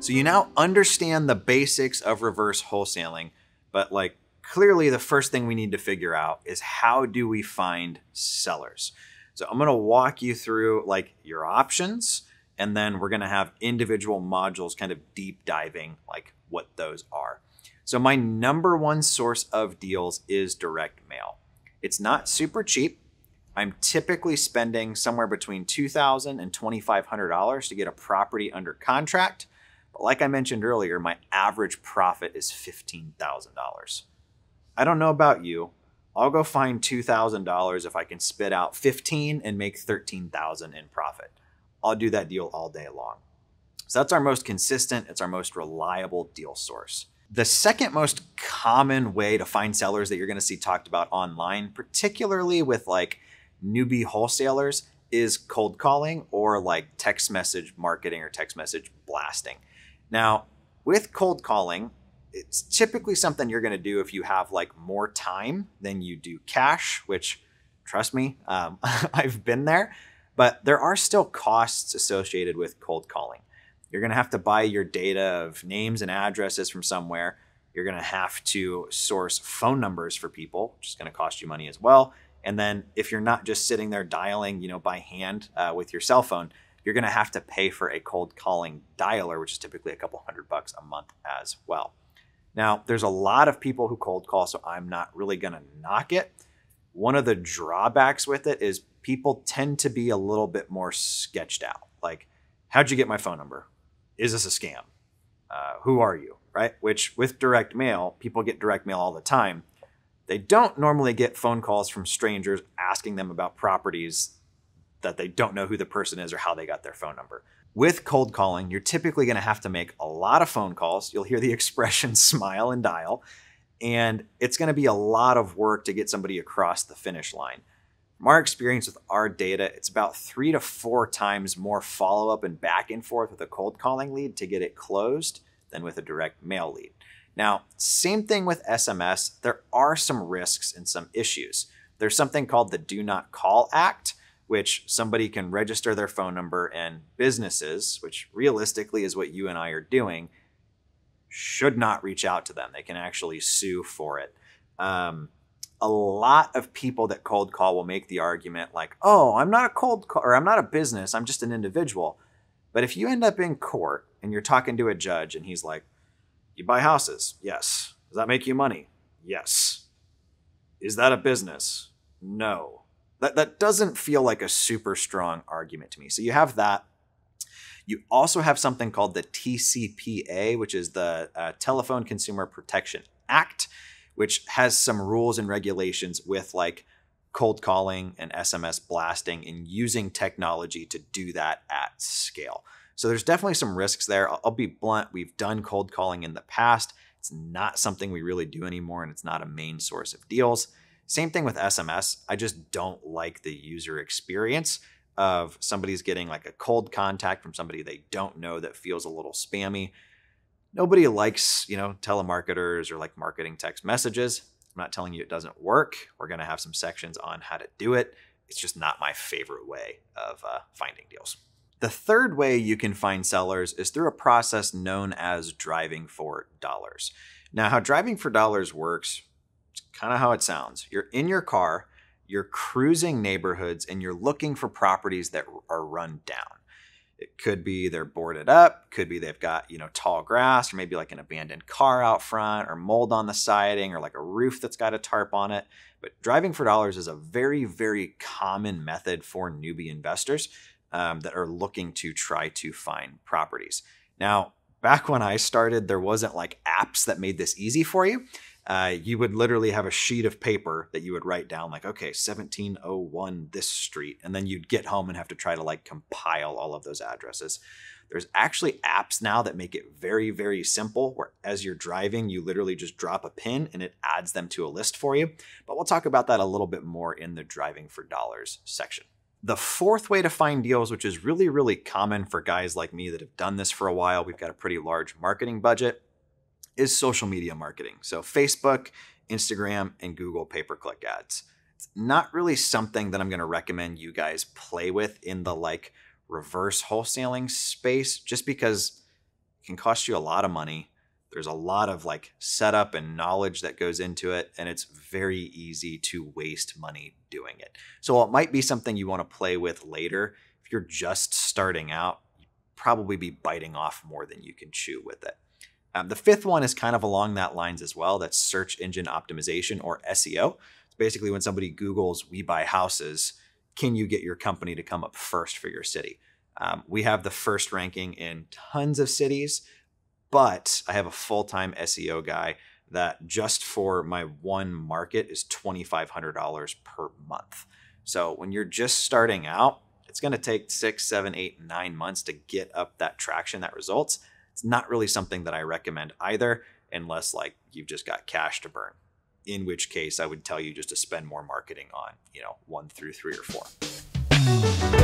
So you now understand the basics of reverse wholesaling, but like clearly the first thing we need to figure out is how do we find sellers? So I'm going to walk you through like your options, and then we're going to have individual modules kind of deep diving like what those are. So my number one source of deals is direct mail. It's not super cheap. I'm typically spending somewhere between $2,000 and $2,500 to get a property under contract. But like I mentioned earlier, my average profit is $15,000. I don't know about you. I'll go find $2,000 if I can spit out 15 and make 13,000 in profit. I'll do that deal all day long. So that's our most consistent, it's our most reliable deal source. The second most common way to find sellers that you're going to see talked about online, particularly with like newbie wholesalers, is cold calling or like text message marketing or text message blasting. Now, with cold calling, it's typically something you're going to do if you have like more time than you do cash, which trust me, I've been there, but there are still costs associated with cold calling. You're going to have to buy your data of names and addresses from somewhere. You're going to have to source phone numbers for people, which is going to cost you money as well. And then if you're not just sitting there dialing, by hand with your cell phone, you're going to have to pay for a cold calling dialer, which is typically a couple $100 a month as well. Now, there's a lot of people who cold call, so I'm not really going to knock it. One of the drawbacks with it is people tend to be a little bit more sketched out. Like, how'd you get my phone number? Is this a scam? Who are you? Right? Which with direct mail, people get direct mail all the time. They don't normally get phone calls from strangers asking them about properties that they don't know who the person is or how they got their phone number. With cold calling, you're typically going to have to make a lot of phone calls. You'll hear the expression smile and dial, and it's going to be a lot of work to get somebody across the finish line. From our experience with our data, it's about 3 to 4 times more follow-up and back and forth with a cold calling lead to get it closed than with a direct mail lead. Now, same thing with SMS. There are some risks and some issues. There's something called the Do Not Call Act, which somebody can register their phone number, and businesses, which realistically is what you and I are doing, should not reach out to them. They can actually sue for it. A lot of people that cold call will make the argument like, oh, I'm not a cold call, or I'm not a business, I'm just an individual. But if you end up in court and you're talking to a judge and he's like, you buy houses? Yes. Does that make you money? Yes. Is that a business? No. That doesn't feel like a super strong argument to me. So you have that. You also have something called the TCPA, which is the Telephone Consumer Protection Act, which has some rules and regulations with like cold calling and SMS blasting and using technology to do that at scale. So there's definitely some risks there. I'll be blunt. We've done cold calling in the past. It's not something we really do anymore, and it's not a main source of deals. Same thing with SMS. I just don't like the user experience of somebody's getting like a cold contact from somebody they don't know that feels a little spammy. Nobody likes, telemarketers or like marketing text messages. I'm not telling you it doesn't work. We're going to have some sections on how to do it. It's just not my favorite way of finding deals. The third way you can find sellers is through a process known as driving for dollars. Now, how driving for dollars works, it's kind of how it sounds. You're in your car, you're cruising neighborhoods, and you're looking for properties that are run down. It could be they're boarded up, could be they've got, tall grass, or maybe like an abandoned car out front, or mold on the siding, or like a roof that's got a tarp on it. But driving for dollars is a very, very common method for newbie investors that are looking to try to find properties. Now, back when I started, there wasn't like apps that made this easy for you. You would literally have a sheet of paper that you would write down like, okay, 1701 this street. And then you'd get home and have to try to like compile all of those addresses. There's actually apps now that make it very, very simple, where as you're driving, you literally just drop a pin and it adds them to a list for you. But we'll talk about that a little bit more in the driving for dollars section. The fourth way to find deals, which is really, really common for guys like me that have done this for a while, we've got a pretty large marketing budget, is social media marketing. So Facebook, Instagram, and Google pay-per-click ads. It's not really something that I'm going to recommend you guys play with in the like reverse wholesaling space, just because it can cost you a lot of money. There's a lot of like setup and knowledge that goes into it, and it's very easy to waste money doing it. So while it might be something you want to play with later, if you're just starting out, you'd probably be biting off more than you can chew with it. The fifth one is kind of along that lines as well. That's search engine optimization, or SEO. It's basically when somebody Googles "we buy houses," can you get your company to come up first for your city? We have the first ranking in tons of cities, but I have a full-time SEO guy that just for my one market is $2,500 per month. So when you're just starting out, it's going to take 6, 7, 8, 9 months to get up that traction, that results. It's not really something that I recommend either, unless like you've just got cash to burn. In which case I would tell you just to spend more marketing on, 1 through 3 or 4.